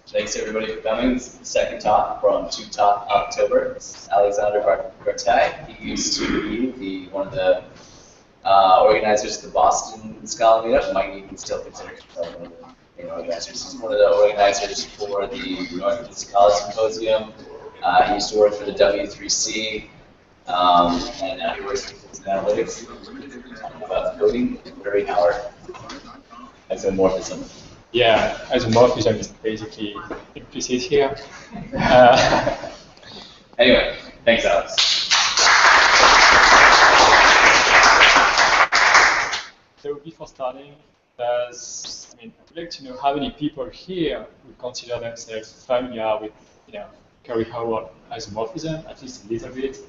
Thanks everybody for coming. This is the second talk from October. This is Alexandre Bertails. He used to be one of the organizers of the Boston Scala meetup. Might even still consider himself one of the main organizers. He's one of the organizers for the North Scala Symposium. He used to work for the W3C, and now he works with analytics about coding. Very hard. Isomorphism. Yeah, isomorphism is basically implicit here. Anyway, thanks, Alex. So before starting, I'd like to know how many people here would consider themselves familiar with, Kerry Howard isomorphism, at least a little bit.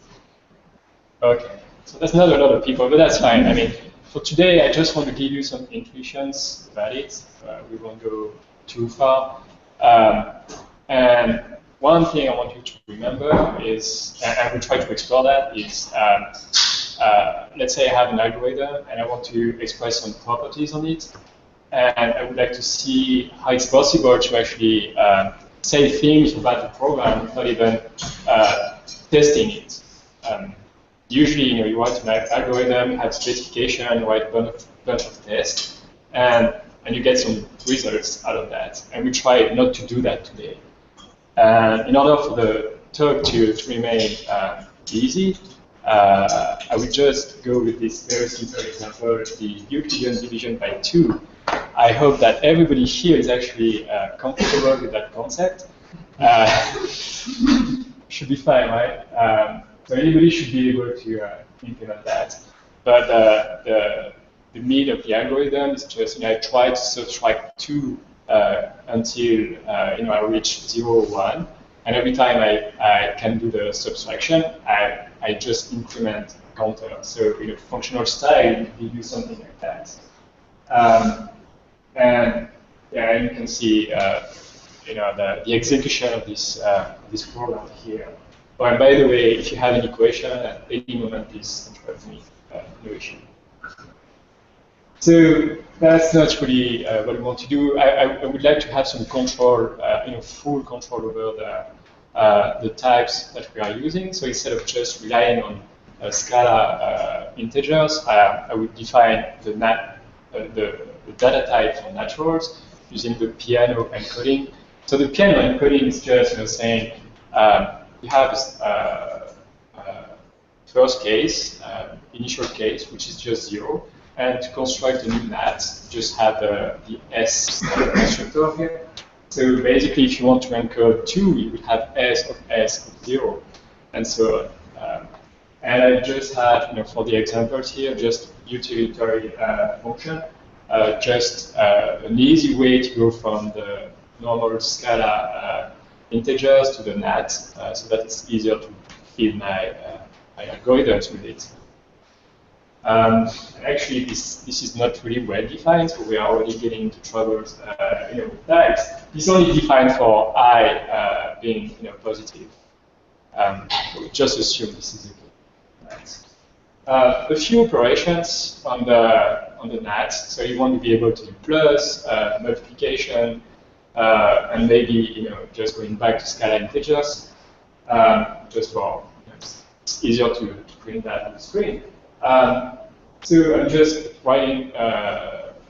Okay, so that's not a lot of people, but that's fine. For today, I just want to give you some intuitions about it. We won't go too far. And one thing I want you to remember is, and I will try to explore that, is let's say I have an algorithm and I want to express some properties on it. And I would like to see how it's possible to actually say things about the program without even testing it. Usually, you write an algorithm, have specification, write a bunch of tests, and you get some results out of that. And we try not to do that today. And in order for the talk to remain easy, I would just go with this very simple example, the Euclidean division by 2. I hope that everybody here is actually comfortable with that concept. Should be fine, right? So anybody should be able to implement that. But the meat of the algorithm is just, I try to subtract 2 until I reach 0, 1. And every time I can do the subtraction, I just increment counter. So functional style, you do something like that. And you can see the execution of this program here. Oh, and by the way, if you have any question at any moment, please interrupt me. No issue. So that's not really what we want to do. I would like to have some control, full control over the types that we are using. So instead of just relying on Scala integers, I would define the data type for naturals using the piano encoding. So the piano encoding is just saying you have first case, initial case, which is just 0. And to construct a new NAT, just have the S constructor here. So basically, if you want to encode 2, you would have S of 0, and so on. And I just have, for the examples here, just utilitary function, just an easy way to go from the normal Scala integers to the NAT, so that it's easier to feed my algorithms with it. Actually, this is not really well defined, so we are already getting into troubles with types. This is only defined for I being positive. We'll just assume this is okay. Right. A few operations on the NAT. So you want to be able to do plus, multiplication, and maybe just going back to Scala integers, just for it's easier to print that on the screen. So I'm just writing,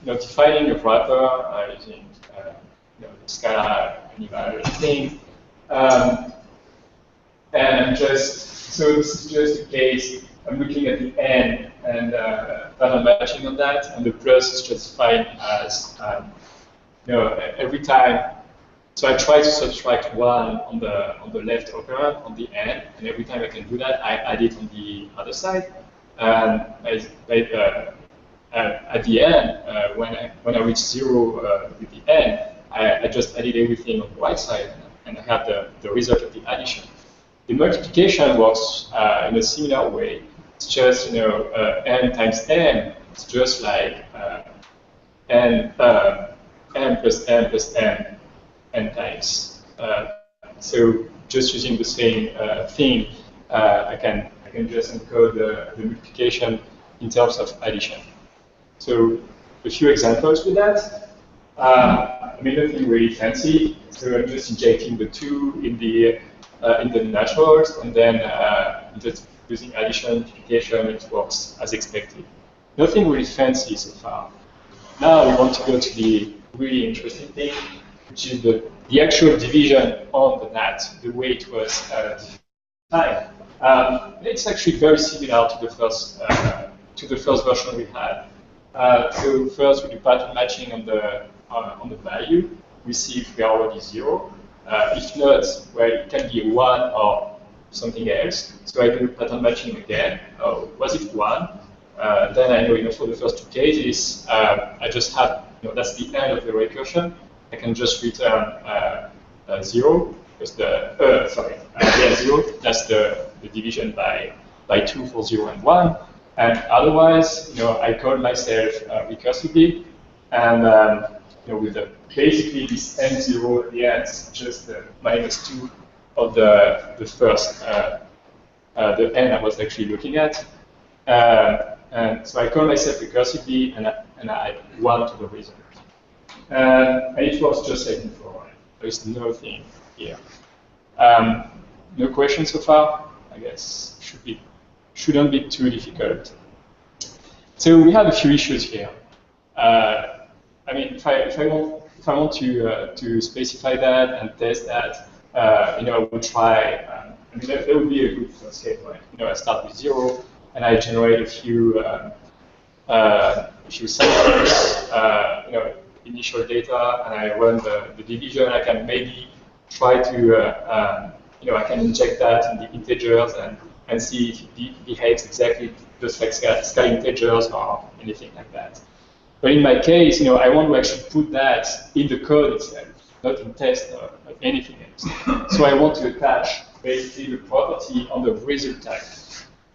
defining a wrapper using Scala animal thing, and so this is just a case. I'm looking at the n and pattern matching on that, and the plus is just fine as every time. So I try to subtract 1 on the left operand on the n, and every time I can do that, I add it on the other side. And at the end, when I reach 0 with the n, I just added everything on the right side, and I have the result of the addition. The multiplication works in a similar way. It's just n times n. It's just like n plus n plus n times. So just using the same thing, I can just encode the multiplication in terms of addition. So a few examples with that. I mean, nothing really fancy. So I'm just injecting the 2 in the naturals, and then just using addition, multiplication, it works as expected. Nothing really fancy so far. Now we want to go to the really interesting thing, which is the actual division on the NAT, the way it was defined. It's actually very similar to the first version we had. So first we do pattern matching on the value. We see if we are already 0. If not, well, it can be 1 or something else. So I do pattern matching again. Oh, was it 1? Then I know, for the first 2 cases, I just have, that's the end of the recursion. I can just return 0, because the, 0, that's the division by 2 for 0 and 1. And otherwise, I call myself recursively, and with basically this n0 at the end, just the -2 of the first, the n I was actually looking at. And so I call myself recursively, and I add 1 to the result. And it was just like before. There is nothing here. No questions so far? I guess shouldn't be too difficult. So we have a few issues here. I mean, if I want to specify that and test that, I would try. I mean, that would be a good first case, right? I start with 0 and I generate a few samples, initial data, and I run the division. I can maybe try to, I can inject that in the integers and see if it behaves exactly just like Scala integers or anything like that. But in my case, I want to actually put that in the code itself, not in test or anything else. So I want to attach basically the property on the result type.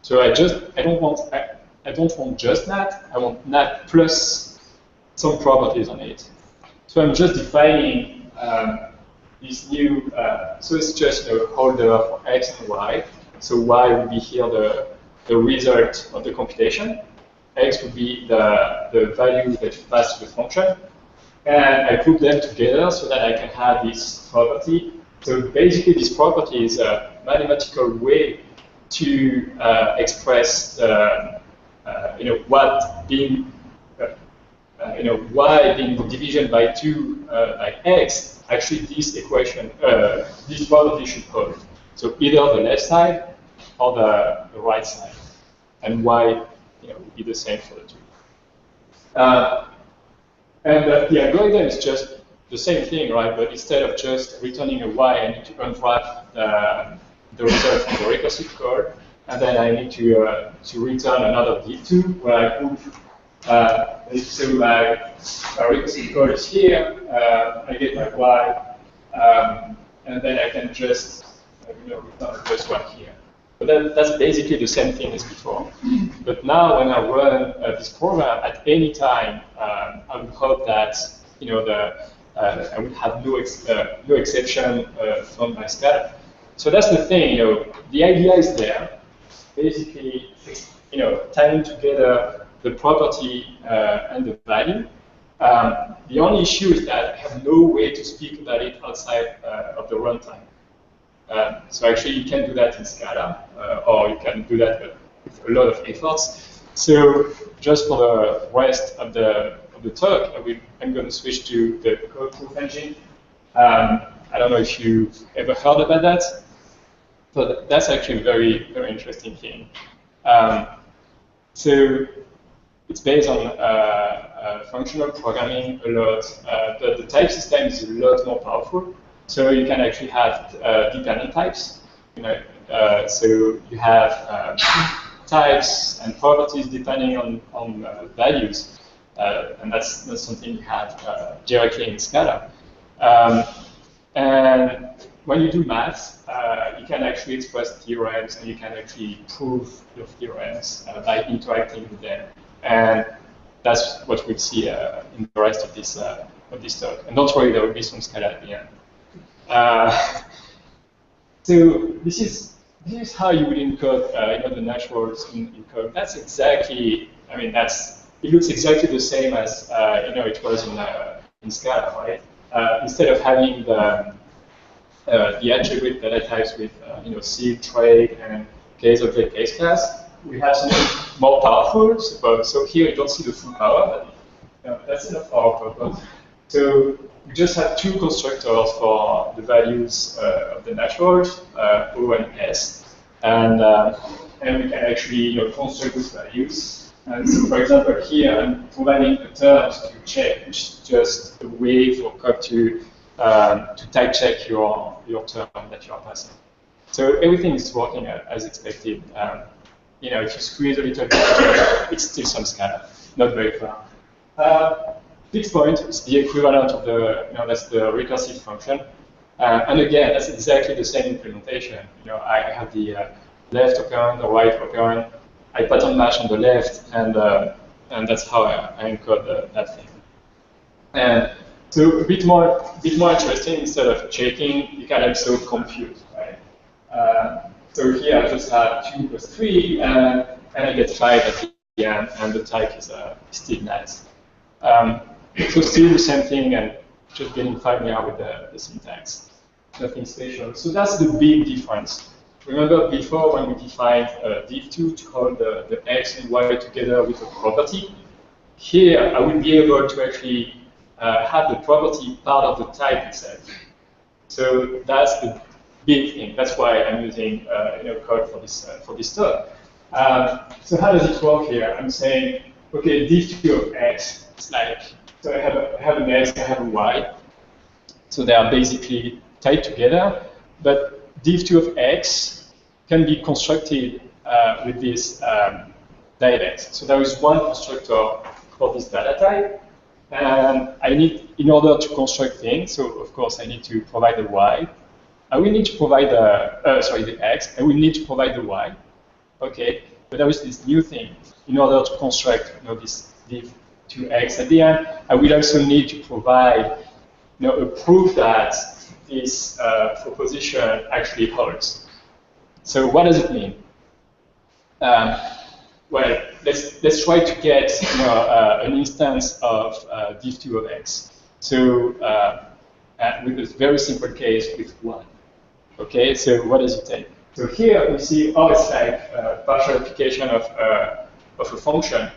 So I don't want just NAT. I want NAT plus some properties on it. So I'm just defining this new. So it's just a holder for x and y. So y would be here the result of the computation. X would be the value that you pass to the function. And I put them together so that I can have this property. So basically, this property is a mathematical way to express what being y being the division by 2 by x. Actually, this equation, this property should hold. So either the left side or the right side, and y would be the same for the 2. And the algorithm is just the same thing, right? But instead of just returning a y, I need to unwrap the result from the recursive code, and then I need to return another d2 where I put. So my recursive code is here. I get my y, and then I can just return just one here. But that's basically the same thing as before. But now when I run this program at any time, I would hope that I would have no exception from my Scala. So that's the thing. The idea is there. Basically, tying together the property and the value. The only issue is that I have no way to speak about it outside of the runtime. So actually, you can do that in Scala, or you can do that with a lot of efforts. So just for the rest of the talk, I'm going to switch to the code proof engine. I don't know if you've ever heard about that, but that's actually a very, very interesting thing. So it's based on functional programming a lot, but the type system is a lot more powerful. So you can actually have dependent types. So you have types and properties depending on values, and that's not something you have directly in Scala. And when you do math, you can actually express theorems, and you can actually prove your theorems by interacting with them. And that's what we'll see in the rest of this talk. And don't worry, there will be some Scala at the end. So this is how you would encode the naturals in code. That's exactly, it looks exactly the same as it was in Scala, right? Instead of having the attribute data types with seed, trade, and case object, case class, we have something more powerful. So here you don't see the full power, but that's enough for our purpose. So we just have two constructors for the values of the naturals, O and S, and we can actually construct those values. And so, for example, here I'm providing a term to check, which is just a way for code to type check your term that you are passing. So everything is working as expected. If you squeeze a little bit, it's still some Scala, not very far. Fixed point is the equivalent of that's the recursive function. And again, that's exactly the same implementation. I have the left operand, the right operand. I pattern match on the left, and that's how I encode that thing. And so a bit more interesting. Instead of checking, you can also compute, right? So here I just have 2 plus 3, and I get 5 at the end, and the type is still nice. So still the same thing, and just getting familiar with the syntax. Nothing special. So that's the big difference. Remember before when we defined div2 to hold the x and y together with a property? Here I will be able to actually have the property part of the type itself. So that's the big thing. That's why I'm using code for this term. So how does it work here? I'm saying, okay, div2 of x. It's like, so I have an x, I have a y. So they are basically tied together. But div2 of x can be constructed with this direct. So there is one constructor for this data type. And I need, in order to construct things, so of course I need to provide the y. I will need to provide the x. I will need to provide the y. Okay, but there is this new thing. In order to construct this div2x at the end, I will also need to provide a proof that this proposition actually holds. So what does it mean? Well, let's try to get an instance of div2 of x. So with a very simple case with 1. Okay, so what does it take? So here we see, it's like a partial application of a function.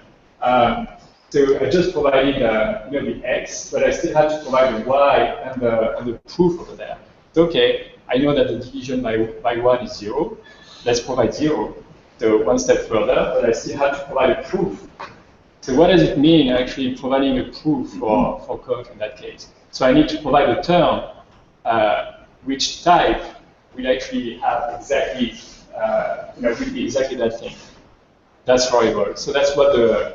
So I just provided the x, but I still have to provide the y and the proof over there. So, okay, I know that the division by 1 is 0. Let's provide 0. So one step further, but I still have to provide a proof. So what does it mean actually providing a proof for code in that case? So I need to provide a term which type will actually have exactly, will be exactly that thing. That's horrible. So that's what the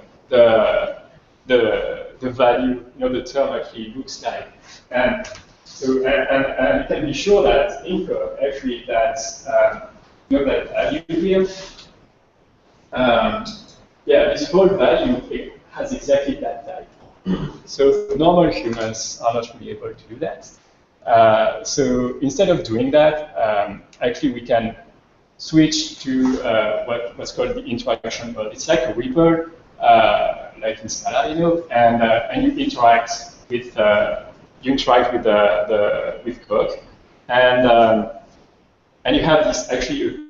value, the term actually looks like. And so, and you can be sure that in code actually that's that value here. This whole value it has exactly that type. So normal humans are not really able to do that. So instead of doing that, actually we can switch to what's called the interaction mode. It's like a ripple, like in Scala, and you interact with with code, and you have this actually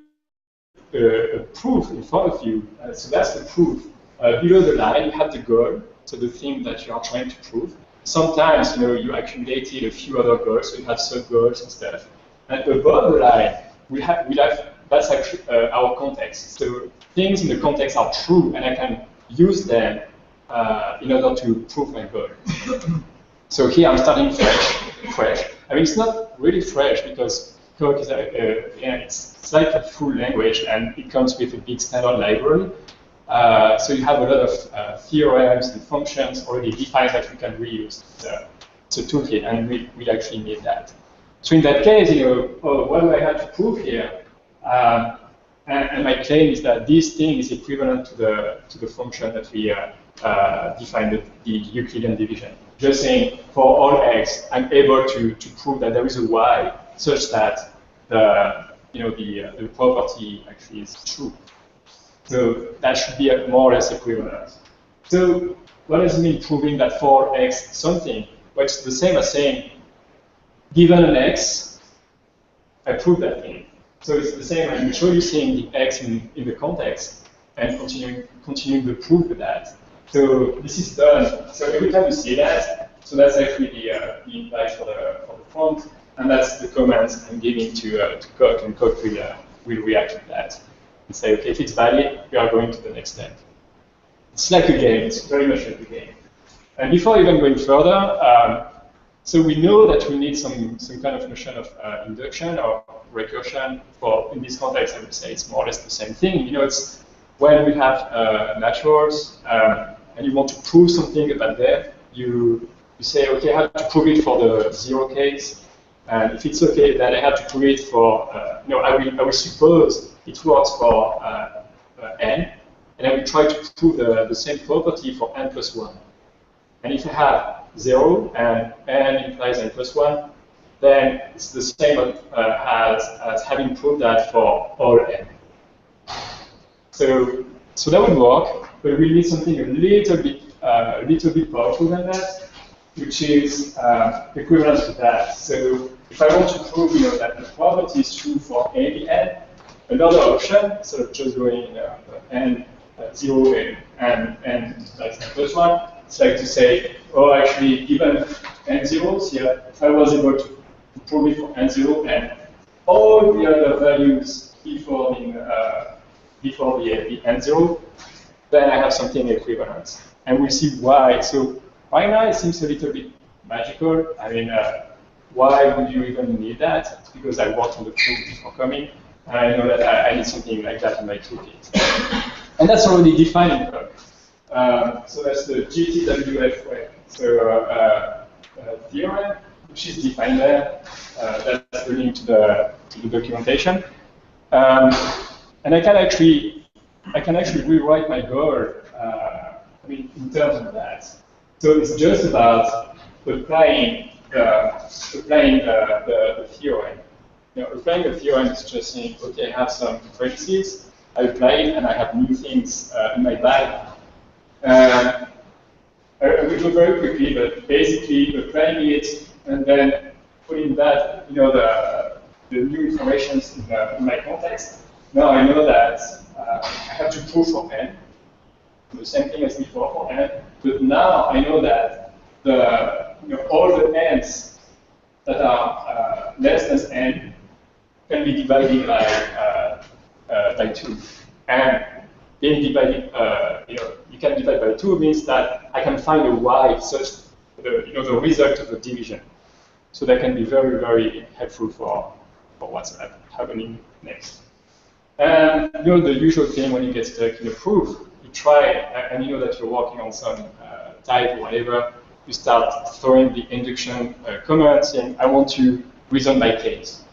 a proof in front of you. So that's the proof. Below the line, you have the goal, so the thing that you are trying to prove. Sometimes, you accumulated a few other goals, so you have sub-goals and stuff. And above the line, we have that's actually our context. So things in the context are true, and I can use them in order to prove my goal. So here I'm starting fresh. I mean, it's not really fresh because code is it's like a full language, and it comes with a big standard library. So you have a lot of theorems and functions already defined that we can reuse. It's a toolkit, and we actually need that. So in that case, what do I have to prove here? And my claim is that this thing is equivalent to the function that we defined the Euclidean division. Just saying, for all x, I'm able to prove that there is a y such that the property actually is true. So that should be more or less equivalent. So what does it mean proving that for x something? Well, it's the same as saying, given an x, I prove that thing. So it's the same as introducing the x in the context and continuing the proof with that. So this is done. So every time you see that, so that's actually the imply for the front, and that's the comments I'm giving to Coq, and Coq will react to that and say, okay, if it's valid, we are going to the next step. It's like a game. It's very much like a game. And before even going further, so we know that we need some kind of notion of induction or recursion. For in this context, I would say it's more or less the same thing. You know, it's when we have naturals and you want to prove something about that, you say, okay, I have to prove it for the 0 case, and if it's okay, then I have to prove it for I will suppose it works for n, and I will try to prove the same property for n plus 1. And if I have 0 and n implies n plus 1, then it's the same as having proved that for all n. So that would work, but we need something a little bit powerful than that, which is equivalent to that. So if I want to prove that the property is true for any n, another option, instead of just going n 0 and n like n plus 1, it's like to say, oh, actually, given n zeros here, if I was able to prove it for n 0 and all the other values before the n 0, then I have something equivalent. And we'll see why. So right now, it seems a little bit magical. I mean, why would you even need that? It's because I worked on the proof before coming, and I know that I need something like that in my toolkit. And that's already defined in code. So that's the GTWF way. So theorem, which is defined there. That's the link to the documentation. And I can actually rewrite my goal. In terms of that. So it's just about applying the theorem. Applying the theorem is just saying, okay, I have some premises, I apply it, and I have new things in my bag. I will go very quickly, but basically applying it and then putting that, the new information in my context. Now I know that I have to prove for n. The same thing as before for n, but now I know that all the n's that are less than n can be divided by 2. And being divided, you can divide by 2 means that I can find a y such the result of the division. So that can be very, very helpful for what's happening next. And the usual thing when you get stuck in a proof, you try, and you know that you're working on some type or whatever, you start throwing the induction comment saying, I want to reason by case.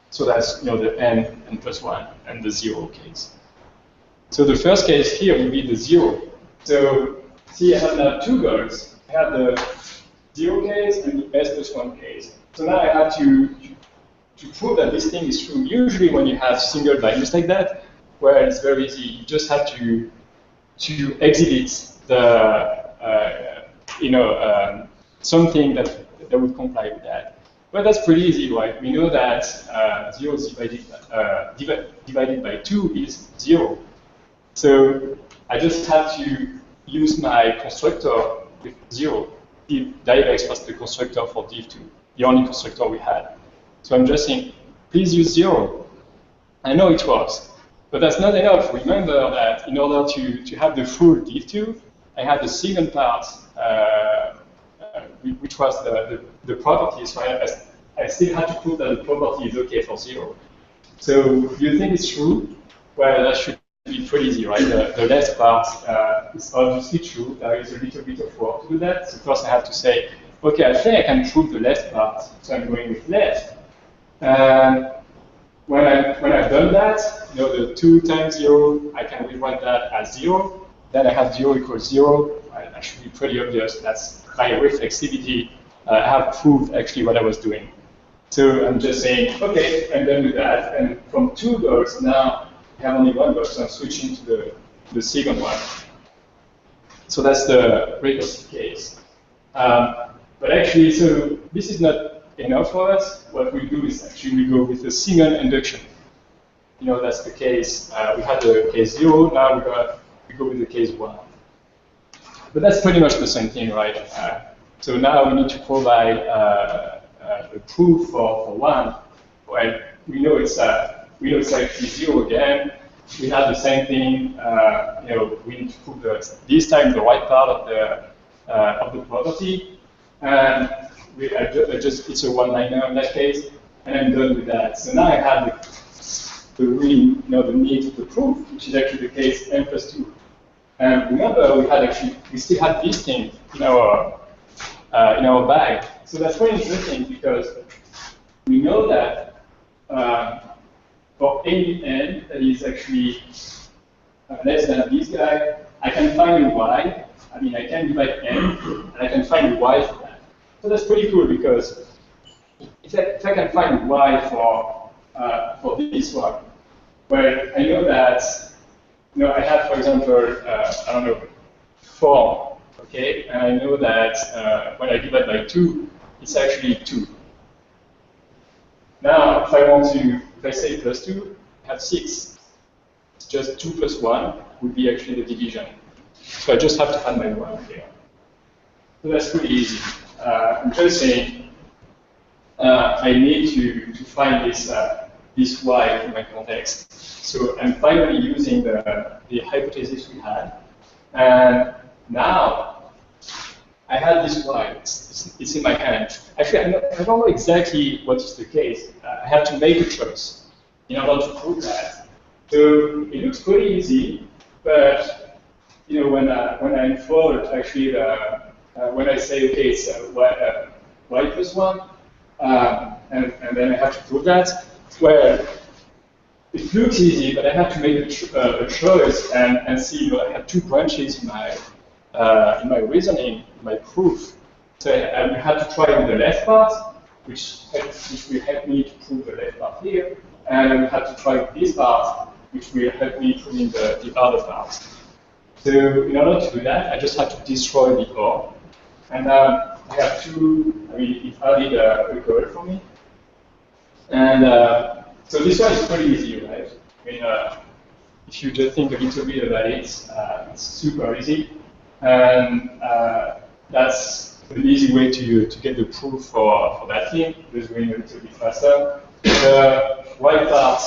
So that's the n plus 1 and the 0 case. So the first case here will be the 0. So see, I have now 2 goals. I have the 0 case and the s plus 1 case. So now I have to prove that this thing is true. Usually when you have single values like that, where it's very easy, you just have to exhibit the something that would comply with that. But that's pretty easy, right? We know that 0 is divided by 2 is 0. So I just have to use my constructor with 0. Div_x was the constructor for div2, the only constructor we had. So I'm just saying, please use 0. I know it works, but that's not enough. Remember that in order to have the full div2, I had the second part, which was the property. So I still had to prove that the property is okay for 0. So do you think it's true? Well, that should be pretty easy, right? The left part is obviously true. There is a little bit of work to do that. So first I have to say, okay, I think I can prove the left part, so I'm going with left. And when I've done that, the 2 times 0, I can rewrite that as 0. Then I have 0 equals 0. That should be pretty obvious. That's by reflexivity. I have proved actually what I was doing. So I'm just saying, okay, I'm done with that. And from 2 goals, now I have only 1 goal, so I'm switching to the second one. So that's the recursive case. But But actually, so this is not enough for us. What we do is actually we go with a single induction. You know, that's the case. We had the case 0, now we go with the case 1. But that's pretty much the same thing, right? So now we need to provide a proof for 1. Well, we know it's actually 0 again. We have the same thing. You know, we need to prove this time the right part of the property, and it's a one-liner in that case, and I'm done with that. So now I have the need of the proof, which is actually the case n plus 2. And remember, we still had this thing in our bag. So that's very interesting because we know that for any n that is actually less than this guy, I can find a y. I mean, I can divide n, and I can find a y for that. So that's pretty cool because if I can find a y for this one, well, I know that I have, for example, I don't know, 4, okay, and I know that when I divide by 2, it's actually 2. Now, if I say plus 2, I have 6. It's just 2 plus 1 would be actually the division. So I just have to add my 1 here. So that's pretty easy. I'm just saying I need to find this y in my context. So I'm finally using the hypothesis we had. And now I have this y. It's in my hand. Actually, I don't know exactly what is the case. I have to make a choice in order to prove that. So it looks pretty easy, but when I unfold actually when I say okay, it's y plus 1, and then I have to prove that. Well, it looks easy, but I have to make a choice and see. I have 2 branches in my reasoning, my proof. So I have to try with the left part, which will help me to prove the left part here, and I have to try with this part, which will help me proving the other part. So in order to do that, I just have to destroy the OR, and I have 2. I mean, it added a code for me, and so this one is pretty easy, right? I mean, if you just think a little bit about it, it's super easy, and that's an easy way to get the proof for that thing. Just going a little bit faster. The right part,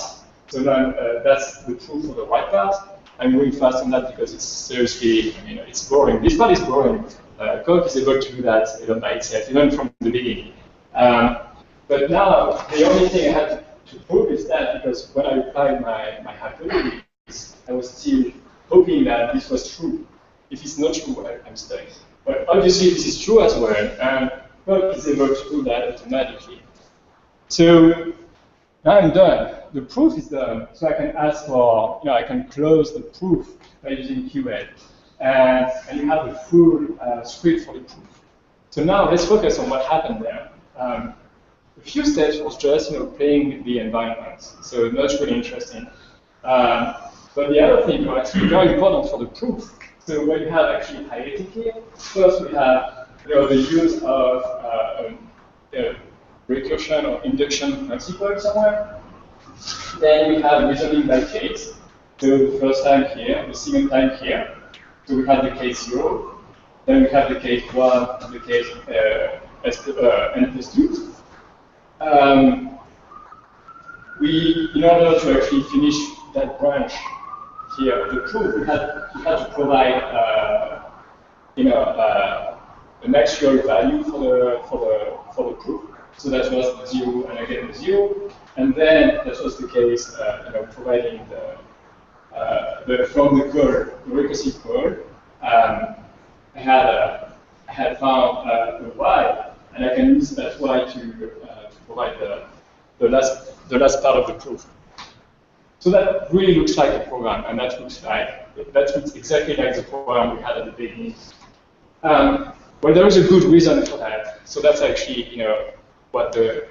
so now that's the proof for the right part. I'm going fast on that because it's seriously, it's boring. This part is boring. Code is able to do that even by itself, even from the beginning. But now the only thing I have to prove is that because when I applied my hypothesis, I was still hoping that this was true. If it's not true, I'm stuck. But obviously this is true as well, and code is able to do that automatically. So now I'm done. The proof is done, so I can ask for, I can close the proof by using QL, and you have a full script for the proof. So now let's focus on what happened there. A few steps was just playing with the environment, so not really interesting. But the other thing was actually very important for the proof. So what you have actually highlighted here, first we have the use of recursion or induction principle somewhere. Then we have reasoning by case. So the first time here, the second time here. So we have the case 0. Then we have the case 1 and the case n plus 2. In order to actually finish that branch here of the proof, we had to provide an actual value for the proof. So that was the 0 and again the 0. And then that was the case, providing from the code, the recursive code. I had found the y, and I can use that y to provide the last part of the proof. So that really looks like a program, and that looks exactly like the program we had at the beginning. Well, there is a good reason for that. So that's actually, what the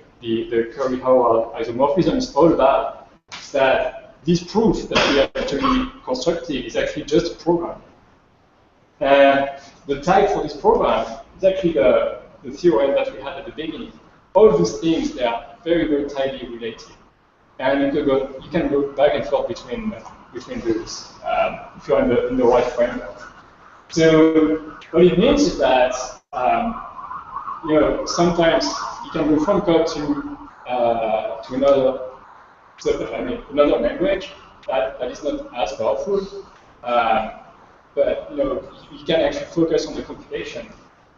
Curry-Howard isomorphism is all about. Is that this proof that we are actually constructing is actually just a program. And the type for this program is actually the the theorem that we had at the beginning. All those things, they are very, very tightly related. And you can go back and forth between those if you're in the right framework. So what it means is that sometimes you can go from code to another, another language that is not as powerful, but you can actually focus on the computation.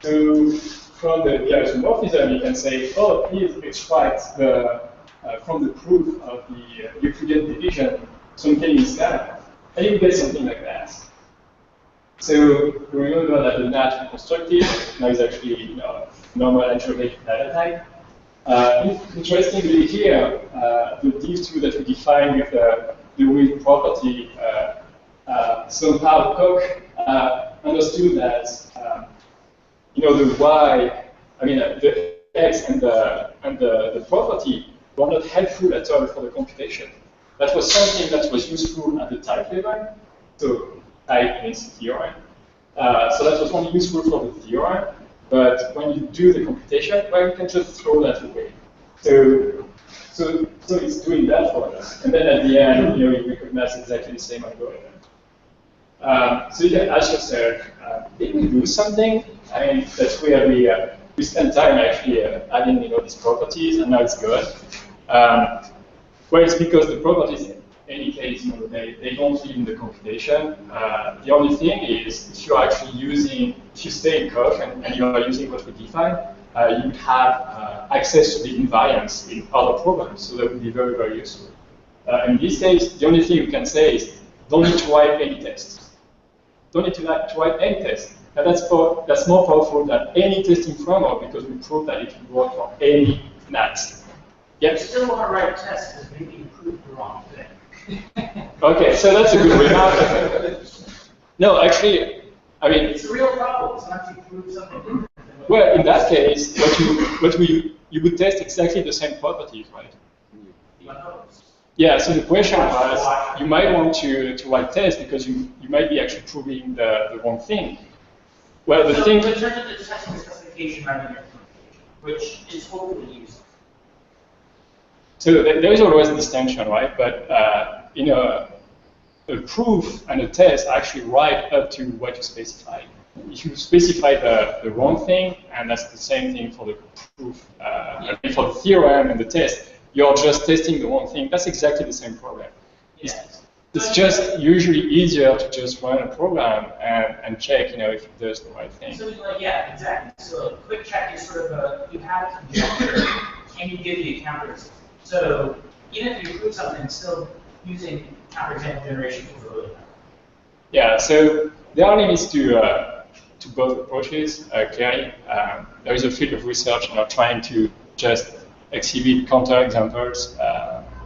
So from the isomorphism, you can say, oh, please extract from the proof of the Euclidean division something in Scala, and you get something like that. So remember that the NAT constructed now is actually normal algebraic data type. Interestingly here, the div2 that we defined with the with property, somehow Koch understood that the y, the x and the property were not helpful at all for the computation. That was something that was useful at the type level. So type means theorem. So that was only useful for the theorem. But when you do the computation, well, you can just throw that away. So it's doing that for us. And then at the end, you recognize exactly the same algorithm. So you can ask yourself, did we do something? That's where we spend time actually adding these properties, and now it's good. Well, it's because the properties, in any case, they don't live in the computation. The only thing is, if you're actually if you stay in Koch and you are using what we define, you would have access to the invariants in other programs, so that would be very, very useful. In this case, the only thing you can say is, don't need to write any tests. Don't need to write any tests. And that's more powerful than any testing framework, because we proved that it can work for any NAT. Yep. You still want to write tests because maybe you proved the wrong thing. Okay, so that's a good way. No, actually, it's a real problem. It's not to prove something. Well, in that case, you would test exactly the same properties, right? Yeah. So the question was, you might want to write tests because you might be actually proving the wrong thing. Well, the thing. In terms of the testing specification rather than which is hopefully useful. So there is always this tension, right? But a proof and a test are actually right up to what you specify. If you specify the wrong thing, and that's the same thing for the proof, for the theorem and the test, you're just testing the wrong thing. That's exactly the same problem. Yes. It's just usually easier to just run a program and check, if it does the right thing. So, yeah, exactly. So a quick check is sort of you have a counter, can you give the counters? So even if you prove something, still using counterexample generation is really helpful. Yeah, so there are limits to both approaches, clearly. There is a field of research trying to just exhibit counterexamples.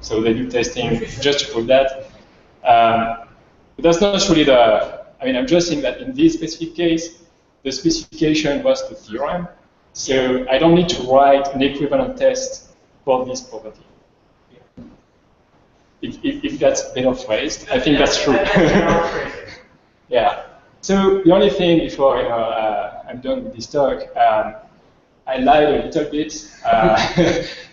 So they do testing just to prove that. But that's not really I'm just saying that in this specific case, the specification was the theorem. So I don't need to write an equivalent test for this property. If that's better phrased, I think that's true. Yeah. So the only thing before I'm done with this talk, I lied a little bit.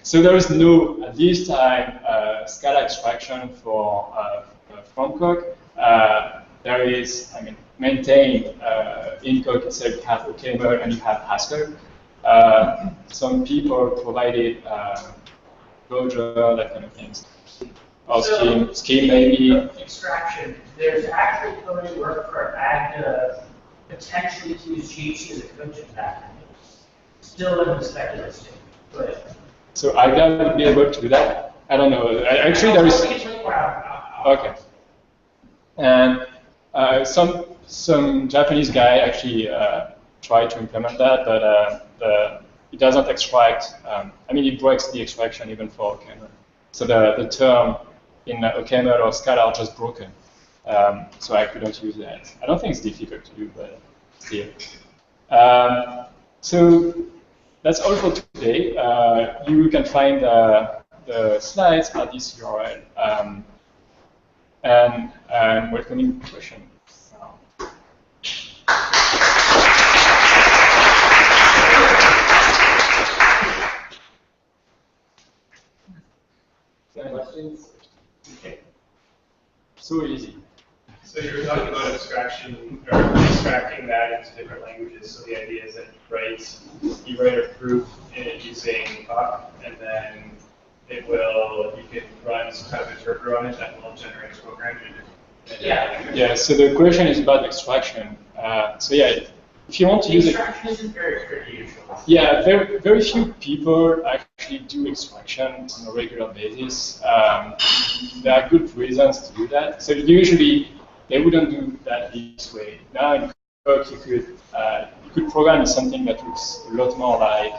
So there is no, at this time, Scala extraction from Koch. There is, maintained in Koch itself. You have OKML and you have Haskell. Some people provided Clojure, that kind of things. Or scheme maybe. Extraction. There's actually coding work for Agda potentially to use GHC as a code to that. Still in the speculative state. But so Agda would be able to do that? I don't know. Actually, there is. Okay. And some Japanese guy actually tried to implement that, but it doesn't extract. It breaks the extraction even for OKML. So the term in OKML or Scala are just broken. So I couldn't use that. I don't think it's difficult to do, but still. So that's all for today. You can find the slides at this URL. And I'm welcoming questions. Questions? Okay. So easy. So you were talking about abstraction, or extracting that into different languages. So the idea is that you write a proof using Puck, and then you can run some kind of interpreter on it that will generate a program. Yeah, so the question is about extraction. So yeah, if you want to use it. Extraction isn't very tricky usually. Yeah, very few people actually do extraction on a regular basis. There are good reasons to do that. So usually they wouldn't do that this way. Now in Coq you could program something that looks a lot more like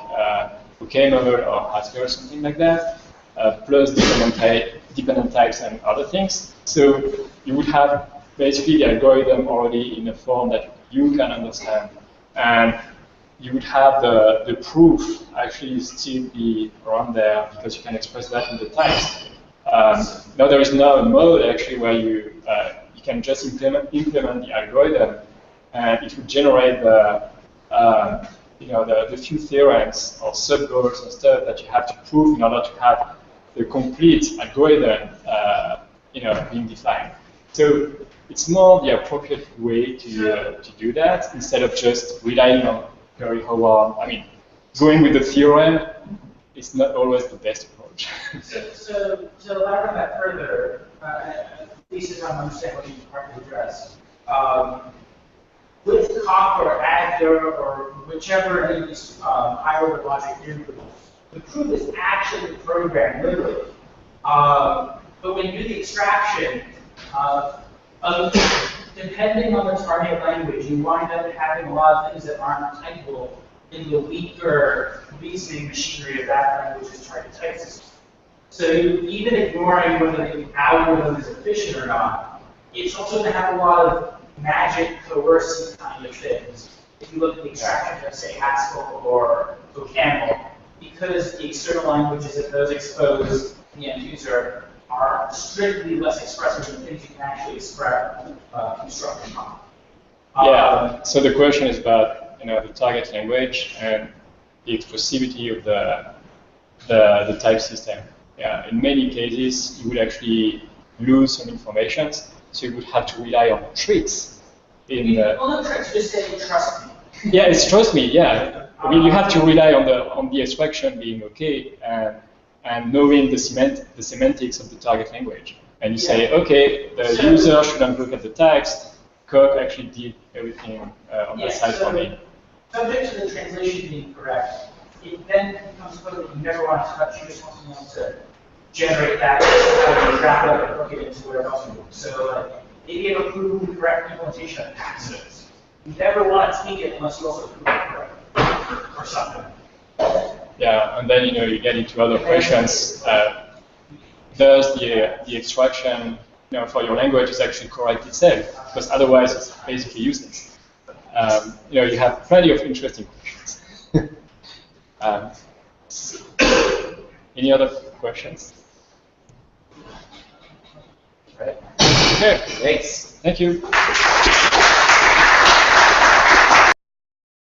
OKML or Haskell or something like that, plus dependent types and other things. So you would have basically the algorithm already in a form that you can understand. And you would have the proof actually still be around there because you can express that in the types. Now there is now a mode actually where you can just implement the algorithm and it would generate the few theorems or sub-goals and stuff that you have to prove in order to have the complete algorithm being defined. So it's more the appropriate way to do that instead of just relying on Curry Howard. I mean, going with the theorem is not always the best approach. So to elaborate on that further, at least if I understand what you partly address, with Coq or Adder or whichever of these higher order logic theory proofs, the proof is actually programmed literally. But when you do the extraction, depending on the target language, you wind up having a lot of things that aren't typable in the weaker reasoning machinery of that language's target type system. So even ignoring whether the algorithm is efficient or not, it's also going to have a lot of magic, coercive kind of things. If you look at the extraction of, say, Haskell or OCaml, because the external languages that those expose the end user are strictly less expressive than things you can actually construct in Coq. Yeah. So the question is about the target language and the expressivity of the type system. Yeah. In many cases, you would actually lose some information, so you would have to rely on tricks. Well, no tricks. Just say trust me. Yeah, it's trust me. Yeah. I mean, you have to rely on the extraction being okay and knowing the semantics of the target language. And you say, okay, the user shouldn't look at the text. Coq actually did everything on that side for me. Subject to the translation being correct, it then becomes code that you never want to touch. You just want to generate that, how you wrap it up and hook it into whatever else you want. So if you have approved the correct implementation of taxes, you never want to tweak it unless you also approve it correctly or something. Yeah, and then you get into other questions. Does the extraction for your language is actually correct itself? Because otherwise it's basically useless. You have plenty of interesting questions. Any other questions? Right. Okay. Thanks. Thank you.